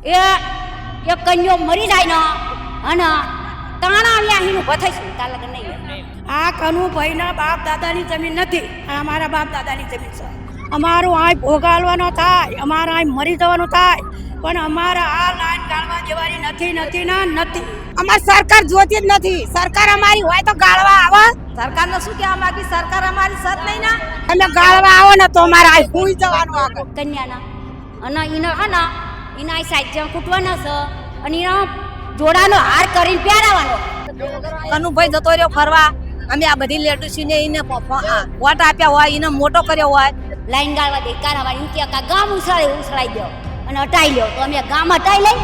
એ એક કન્યો મરી જાય ને અને તાણા વ્યાહીનું ભથઈશું તાર લગન નહીં. આ કનુભાઈના બાપ દાદાની જમીન નથી, આ અમારા બાપ દાદાની જમીન છે. અમારું આ ભોગાલવાનો થાય, અમારા આ મરી જવાનું થાય, પણ અમારા આ લાઈન ગાળવા દેવાની નથી નથી ના નથી. અમાર સરકાર જોતી જ નથી. સરકાર અમારી હોય તો ગાળવા આવે. સરકારને શું કહેવા માંગી? સરકાર અમારી સત નહીં ના. તમે ગાળવા આવો ને તો અમારે આ હુઈ જવાનું આગળ કન્યાના અને એને હા ને એના આ સાઈડ કૂટવાના છે અને એનો જોડાનો હાર કરીને પહેરાવાનો. કનુભાઈ જતો રહ્યો ફરવા, અમે આ બધી લેડીઝને એને વોટ આપ્યા હોય, એને મોટો કર્યો હોય. લાઈન ગાળવા દે કારાવાળી એમ કે ગામ ઉછળાઈ દો અને હટાઈ લ્યો તો અમે ગામ હટાઈ લઈ.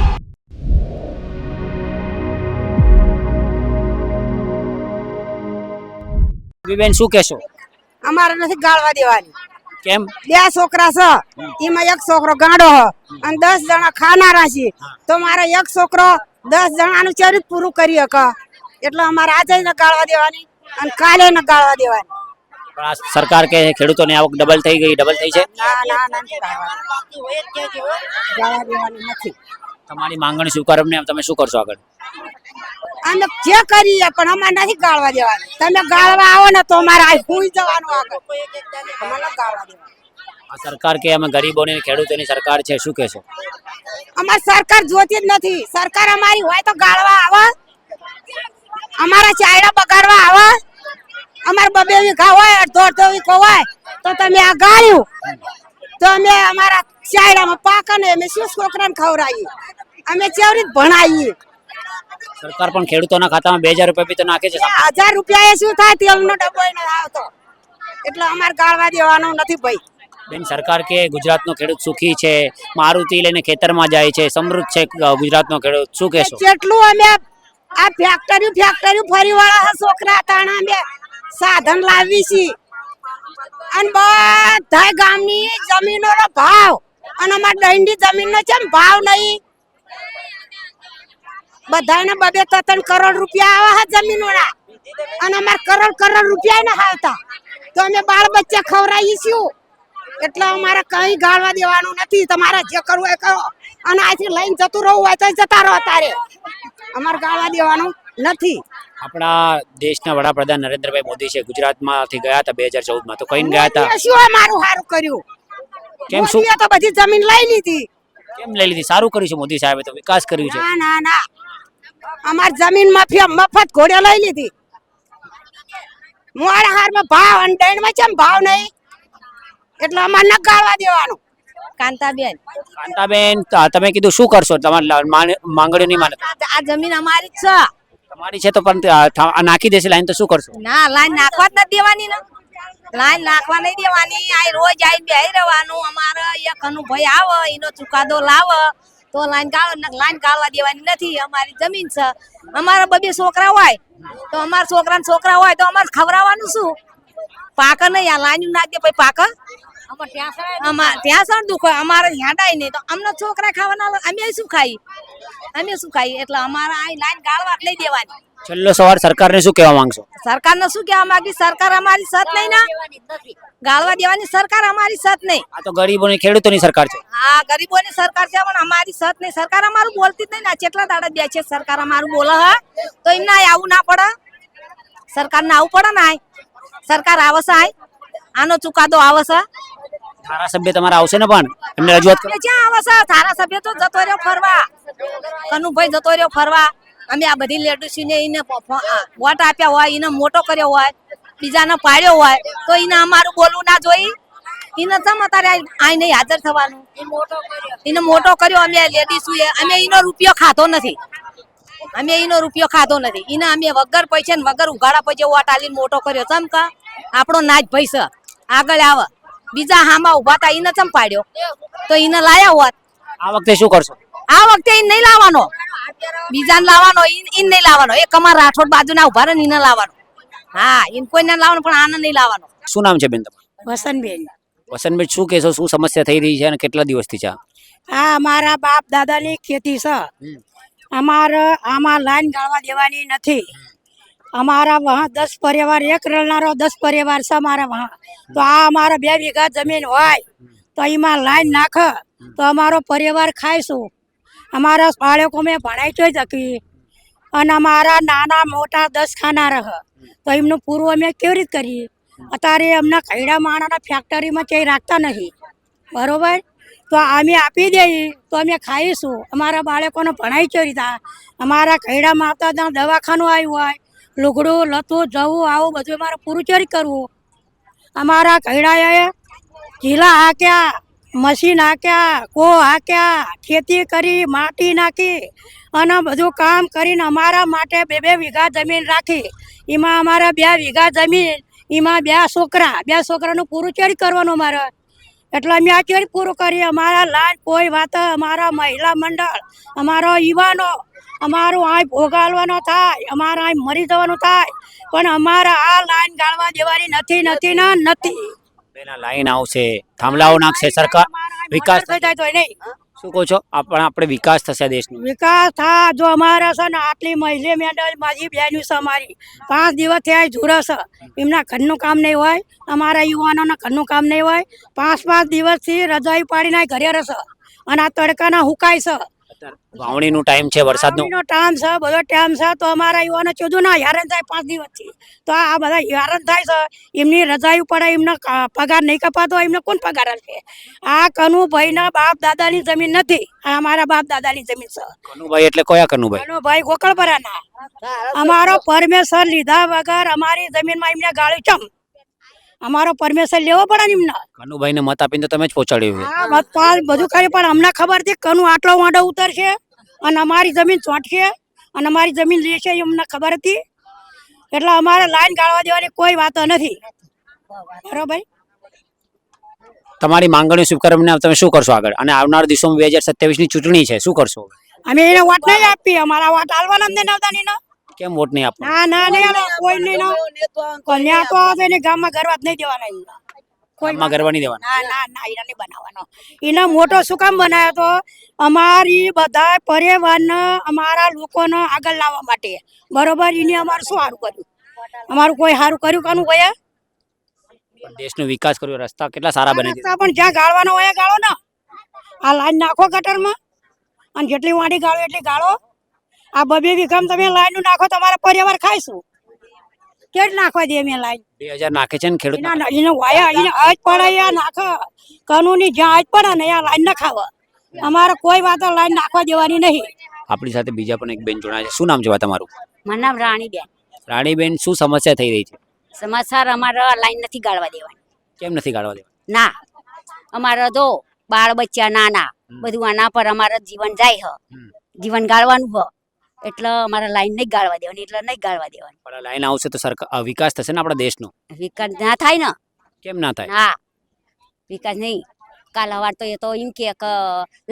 બેન શું કહેશો? અમારે નથી ગાળવા દેવાની. કેમ? 2 છોકરા છે, એમાં એક છોકરો ગાંડો હ અને 10 જણા ખાનારા છે, તો મારો એક છોકરો 10 જણાનું ચરિત્ર પૂરું કરી શકે. એટલે અમારે આજે ને ગાળવા દેવાની અને કાલે ને ગાળવા દેવાની. પણ આ સરકાર કે ખેડૂતોની આવક ડબલ થઈ ગઈ, ડબલ થઈ છે. ના ના ના નથી ગાળવા દેવાની નથી. તમારી માંગણી સ્વીકારમને તમે શું કરશો આગળ? અમે જે કરીએ પણ અમારે નથી ગાળવા દેવાની. તમે ગાળવા આવો ને તો અમારે આ હુઈ જવાનું આગળ. અમારે ગાળવા દેવાની. આ સરકાર કે અમે ગરીબોની ખેડૂતોની સરકાર છે, શું કહેશો? અમાર સરકાર જોતી જ નથી. સરકાર અમારી હોય તો ગાળવા આવે, અમારા ચાયડા બગાડવા આવે. અમાર 2 વીઘા હોય, 1.5 વીઘો હોય તો તમે આ ગાળ્યું તો અમે અમારા ચાયડામાં પાક ને અમે શું છોકરાને ખવડાવીએ, અમે કેવી રીતે ભણાવીએ. સરકાર પણ ખેડૂતોના ખાતામાં 2000 રૂપિયા બી તો નાખે છે. 1000 રૂપિયા એ શું થાય? તેલનો ડબ્બો ન આવતો. એટલે અમારે ગાળવા દેવાનો નથી ભાઈ. બેન, સરકાર કે ગુજરાતનો ખેડૂત સુખી છે, મારુતિ લઈને ખેતરમાં જાય છે, સમૃદ્ધ છે ગુજરાતનો ખેડૂત, શું કહેશો? જેટલું અમે આ ફેક્ટરી ફરી વાળા છોકરા તાણા અમે સાધન લાવી છીએ અને બધા ગામની જમીનોનો ભાવ અને અમાર દંડી જમીનનો છે ભાવ નહીં. બધાને 2-3 કરોડ રૂપિયા આવે છે જમીનોના અને અમાર કરોડ રૂપિયા ના આવતા, તો અમે બાળ બચ્ચા ખવડાવીએ છીએ. એટલે અમારે કઈ ગાળવા દેવાનું નથી. તમારે જે કરવું એ કરો અને આથી લઈને જતું રહેવું હોય તો જતા રહો. તારે અમારે ગાળવા દેવાનું નથી. આપણા દેશના વડાપ્રધાન નરેન્દ્રભાઈ મોદી છે, ગુજરાતમાંથી ગયા હતા 2014માં, તો કઈ ગયા હતા? શું અમારું સારું કર્યું? કેમ? શું તો બધી જમીન લઈ લીધી. કેમ લઈ લીધી? સારું કર્યું છે મોદી સાહેબે, તો વિકાસ કર્યું છે. ના ના ના, અમાર જમીન મફત ઘોડે લઈ લીધી. મોડા હારમાં ભાવ અને દંડમાં કેમ ભાવ નહીં? એટલે અમારે ન ગાળવા દેવાનું. કાંતાબેન, તમે કીધું શું કરશો? તમારી માંગણીઓ નહીં માને? આ જમીન અમારી જ છે. તમારી છે તો પણ નાખી દેશે લાઈન, તો શું કરશો? ના, લાઈન નાખવા જ નથી દેવાની ને. લાઈન નાખવા નહીં દેવાની. આ રોજ આવીને બેહી રહેવાનું. અમારે એક કનુભાઈ આવે, એનો ચુકાદો લાવે તો લાઈન ગાળવા દેવાની નથી. અમારી જમીન છે. અમારા 2 છોકરા હોય તો અમારા છોકરા હોય તો અમારે ખવડાવવાનું શું? પાક નહીં, આ લાઈન નાખ દે પછી પાક. ત્યાં સર દુખ હોય, અમારે હેડાય નહીં તો અમને છોકરા ખાવાના, અમે શું ખાઈએ? એટલે અમારે આ લાઈન ગાળવા જ નહીં દેવાની. છેલ્લો સવાલ, સરકારને શું કહેવા માંગશો? સરકારને શું કહેવા માંગી? સરકાર અમારી સત નહીં ના. ગાળવા દેવાની સરકાર અમારી સત નહીં. આ તો ગરીબોની ખેડૂતોની સરકાર છે. હા, ગરીબોની સરકાર છે પણ અમારી સત નહીં. સરકાર અમારું બોલતી જ નહીં. ના કેટલા દાડા બે છે સરકાર અમારું બોલે હા, તો એમને આવું ના પડે. સરકારને આવું પડે ને. સરકાર આવે છે, આનો ચુકાદો આવે છે. ધારાસભ્ય તમારા આવશે ને, પણ એમને રજૂઆત કરો. ક્યાં આવે છે ધારાસભ્ય? તો જતો રહ્યો ફરવા. કનુભાઈ જતો રહ્યો ફરવા. અમે આ બધી લેડીઝને એને વોટ આપ્યા હોય, એને મોટો કર્યો હોય, બીજાને પાડ્યો હોય, તો એને અમારું બોલવું ના જોઈ. એને તમ અત્યારે આ નહીં હાજર થવાનું. એને મોટો કર્યો. અમે લેડીઝ અમે એનો રૂપિયો ખાધો નથી. એને અમે વગર પૈસા ને વગર ઉઘાડા પૈસે વોટ આલીને મોટો કર્યો. ચમકા આપણો નાચ ભાઈ છે, આગળ આવે. બીજા હામાં ઉભા હતા, એને ચમ પાડ્યો તો એને લાયા હોત. આ વખતે શું કરશો? આ વખતે એ નહીં લાવવાનો, બીજાને લાવવાનો. ઈન નહીં લાવવાનો. એક અમારા રાઠોડ બાજુના ઉભા રહે ને એને લાવવાનો. હા, એને કોઈને લાવવાનો પણ આને નહીં લાવવાનો. શું નામ છે બેન તમારું? વસંતબેન. વસંતબેન, શું કહેશો? શું સમસ્યા થઈ રહી છે અને કેટલા દિવસથી છે? આ અમારા બાપ દાદાની ખેતી છે. અમારે આમાં લાઈન ગાળવા દેવાની નથી. અમારા વહાં 10 પરિવાર, એક રળનારો 10 પરિવાર છે અમારા વહાં. તો આ અમારા 2 વીઘા જમીન હોય તો એમાં લાઈન નાખે તો અમારો પરિવાર ખાઈશું. અમારા બાળકો મેં ભણાઈ જોઈ શકી અને અમારા નાના મોટા 10 ખાના રહ તો એમનું પૂરું અમે કેવી રીતે કરીએ અત્યારે અમને ખૈડા માણાના ફેક્ટરીમાં ક્યાંય રાખતા નથી બરોબર તો અમે આપી દઈએ તો અમે ખાઈશું અમારા બાળકોને ભણાઈ કેવી રીતે અમારા ખૈડામાં આવતા ત્યાં દવાખાનું આવ્યું હોય લુગડું લતું જવું આવું બધું અમારે પૂરું કેવી રીતે કરવું અમારા ખૈડાએ ચીલા હાક્યા મશીન હાક્યા કો હાક્યા ખેતી કરી માટી નાખી અને બધું કામ કરીને અમારા માટે 2 વીઘા જમીન રાખી એમાં અમારા 2 વીઘા જમીન એમાં 2 છોકરાનું પૂરું કેરી કરવાનું અમારે એટલે અમે આ કેરી પૂરું કરીએ અમારા લાઈન કોઈ વાત અમારા મહિલા મંડળ અમારો યુવાનો અમારું આ ભોગાલવાનો થાય અમારા આ મરી જવાનું થાય પણ અમારા આ લાઈન ગાળવા દેવાની નથી નથી ને નથી બેના લાઈન આવશે થાંભલાઓ નાખશે સરકાર વિકાસ થઈ જાય તો નહીં શું કહો છો આપણે વિકાસ થશે દેશનો વિકાસ થા જો અમારા છે ને આટલી મહિલા મેડલ મારી બહેનું છે અમારી 5 દિવસ થયા જુરા છે એમના ઘરનું કામ નહીં હોય અમારા યુવાનોના ઘરનું કામ નહીં હોય 5 દિવસથી રજાઈ પાડીને ઘરે રહેશે અને આ તડકાના હુકાય છે વાવણીનો ટાઈમ છે વરસાદનો ટાઈમ છે બધો ટાઈમ છે તો અમારા યુવાનો ચોધું ના હેરાન થાય 5 દિવસથી તો આ બધા હેરાન થાય છે એમની રજાઈ પડે એમને પગાર નહીં કપાતો એમને કોણ પગાર આપશે આ કનુભાઈના બાપ દાદાની જમીન નથી આ અમારા બાપ દાદાની જમીન છે કનુભાઈ એટલે કયા કનુભાઈ કનુભાઈ ગોકળપરાના અમારો પરમેશ્વર લીધા વગર અમારી જમીનમાં એમને ગાળ્યું ચમ અમારો પરમેશ્વર લેવો પડે ને એમને કનુભાઈને મત આપીને તો તમે જ પહોંચાડ્યું છે. હા મતપાલ બધું કરી પણ અમને ખબર હતી કનુ આટલો વાંડો ઉતરશે અને અમારી જમીન ચોંટશે અને અમારી જમીન લેશે એ અમને ખબર હતી એટલે અમારે લાઈન ગાળવા દેવાની કોઈ વાત નથી બરોબર તમારી માંગણીઓ સ્વીકારીને તમે શું કરશો આગળ અને આવનાર દિવસોમાં 2027 ની ચૂંટણી છે શું કરશો અમે એને વોટ નહીં આપી અમારા વોટ હાલવાના અમને નવતા નહીં કેમ વોટ નહીં આપવાનો ના ના નહીં કોઈ નહીં કન્યા તો આવે ને ગામમાં ગરવા જ નહીં દેવાના એમના કોઈમાં ગરવા નહીં દેવાના ના ના ના એને નહીં બનાવવાનો એને મોટો શું કામ બનાવ્યો તો અમારી બધા પરિવારને અમારા લોકોને આગળ લાવવા માટે બરોબર એને અમારું શું સારું કર્યું અમારું કોઈ સારું કર્યું કાનું ભાઈ દેશનો વિકાસ કર્યો રસ્તા કેટલા સારા બને છે પણ જ્યાં ગાળવાનો હોય ગાળો ને આ લાઈન નાખો ગટરમાં અને જેટલી વાડી ગાળો એટલી ગાળો આ 2 વીઘામાં તમે લાઈન નાખો તમારા પરિવાર ખાઈશું કેટલી નાખવા દે અમે લાઈન 2000 નાખે છે ને ખેડૂત એને વાયા એને આજ પડે નાખ કાનૂની જ્યાં આજ પડે ને આ લાઈન ના ખાવ અમારે કોઈ વાત લાઈન નાખવા દેવાની નહીં આપણી સાથે બીજા પણ એક બેન જોડાયા છે શું નામ છે તમારું મારું નામ રાણીબેન રાણીબેન શું સમસ્યા થઈ રહી છે સમાચાર અમારા લાઈન નથી ગાળવા દેવાની કેમ નથી ગાળવા દેવા ના અમારા તો બાળ બચ્ચા નાના બધું આના પર અમારા જીવન જાય જીવન ગાળવાનું હ એટલે અમારા લાઈન નહીં ગાળવા દેવાની એટલે નહીં ગાળવા દેવાની પણ લાઈન આવશે તો સરકાર વિકાસ થશે ને આપણા દેશનો વિકાસ ના થાય ને કેમ ના થાય હા વિકાસ નહીં કાલ હવાર તો એ તો એમ કે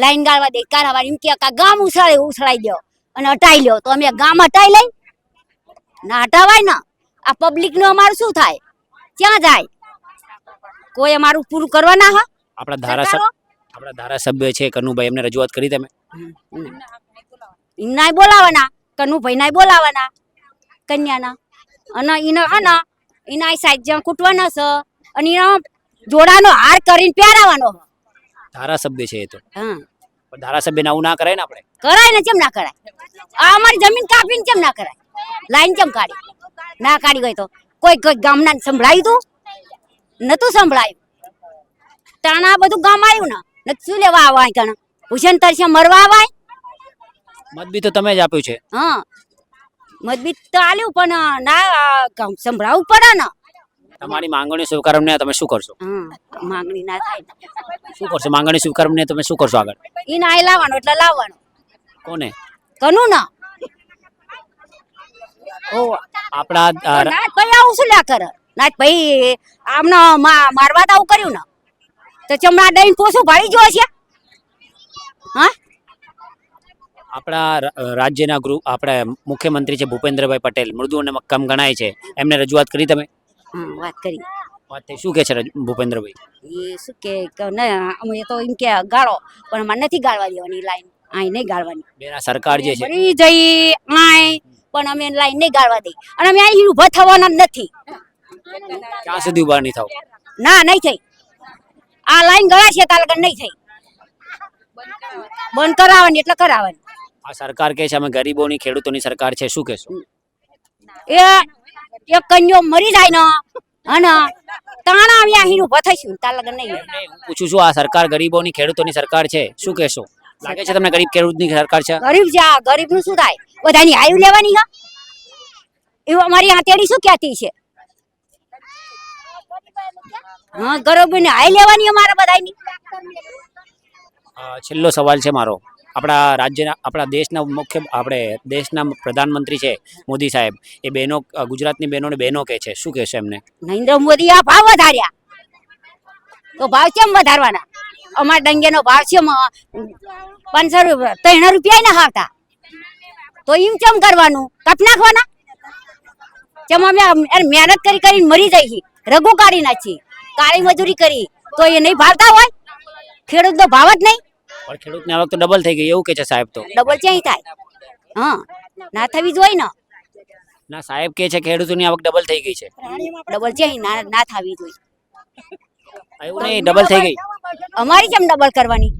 લાઈન ગાળવા દે કાલ હવાર એમ કે ગામ ઉછળાઈ દો અને હટાઈ લ્યો તો અમે ગામ હટાઈ લઈ ના હટાવાય ને આ પબ્લિક નું અમારું શું થાય ક્યાં જાય કોઈ અમારું પૂરું કરવા ના હા આપણા ધારાસભ્ય છે કનુભાઈ એમને રજૂઆત કરી તમે એમના બોલાવાના કનુભાઈ ના બોલાવાના કન્યાના અને એના સાઈડ જ્યાં કૂટવાના છે અને એના જોડાનો હાર કરીને પહેરાવાનો ધારાસભ્ય છે એ તો હા પણ ધારાસભ્યને આવું ના કરાય ને આપણે કરાય ને કેમ ના કરાય આ અમારી જમીન કાપીને કેમ ના કરાય લાઈન કેમ કાઢી ના કાઢી ગઈ તો કોઈ ગામના સંભળાયું તું નતું સંભળાયું તાણા બધું ગામ આવ્યું ને શું લેવા આવાય કણ ભૂષણ તરસે મરવા આવાય મતબી તો તમે જ આપ્યું છે હા મતબી તો આલ્યું પણ ના સંભળાવવું પડે ને તમારી માંગણી સ્વીકારમને તમે શું કરશો માંગણી ના થાય શું કરશો માંગણી સ્વીકારમને તમે શું કરશો આગળ એને આ લાવવાનો એટલે લાવવાનો કોને કનું ના આપણા નાથ ભાઈ આવું શું લ્યા કરે નાથ ભાઈ આમને મારવા તો આવું કર્યું ને તો ચમડા દઈને પોસું ભાળી જો છે હા આપણા રાજ્યના ગૃહ આપણા મુખ્યમંત્રી છે ભૂપેન્દ્રભાઈ પટેલ મૃદુ અને મક્કમ ગણાય છે એમને રજૂઆત કરી તમે વાત કરી વાત થઈ શું કે છે ભૂપેન્દ્રભાઈ એ શું કે અમે તો એમ કે ગાળો પણ અમારે નથી ગાળવા દેવાની લાઈન આઈ નહીં ગાળવાની બેના સરકાર જે છે મરી જઈ આય પણ અમે લાઈન નહીં ગાળવા દઈ અને અમે અહીં ઊભા થવાના નથી ક્યાં સુધી ઉભા નહીં થાવ ના નહીં થઈ આ લાઈન ગળાશે તાર લગન નહીં થઈ બંધ કરાવવાની એટલે કરાવવાની. આ સરકાર કહે છે અમે ગરીબોની ખેડૂતોની સરકાર છે, શું કહેશો? એ એક કન્યો મરી જાય ને અને તાણા આવ્યા અહીં ઉભા થઈશું તાર લગન નહીં હોય. હું પૂછું છું, આ સરકાર ગરીબોની ખેડૂતોની સરકાર છે, શું કહેશો? લાગે છે તમને ગરીબ ખેડૂતની સરકાર છે? ગરીબ છે આ ગરીબ નું શું થાય? બધાની આયુ લેવાની હા એવું અમારી હાથેડી શું કહેતી છે? હા ગરીબ ને આય લેવાની અમારે બધાની. છેલ્લો સવાલ છે મારો, આપણા રાજ્યના આપણા દેશના દેશના પ્રધાનમંત્રી છે મોદી સાહેબ, એ બહેનો ગુજરાતની બહેનોને બહેનો કહે છે, શું કહેશે એમને? નરેન્દ્ર મોદી આ ભાવ વધાર્યા તો ભાવ કેમ વધારવાના? અમારા ડંગેનો ભાવ છે 500 300 રૂપિયા ના આવતા તો એમ કેમ કરવાનું? કાપ નાખવાના? કેમ અમે મહેનત કરી કરીને મરી જઈએ, રગો કાઢી નાખી, કાળી મજૂરી કરી તો એ નહીં ભાવતા હોય? ખેડૂતનો ભાવ જ નહીં. પણ ખેડૂતની આવક તો ડબલ થઈ ગઈ એવું કે છે સાહેબ. તો ડબલ ક્યાંય થાય? હા ના થવી જોઈએ ને. ના, સાહેબ કહે છે ખેડૂતોની આવક ડબલ થઈ ગઈ છે. ડબલ ક્યાંય ના થવી જોઈએ. એવું નહીં, ડબલ થઈ ગઈ. અમારી કેમ ડબલ કરવાની?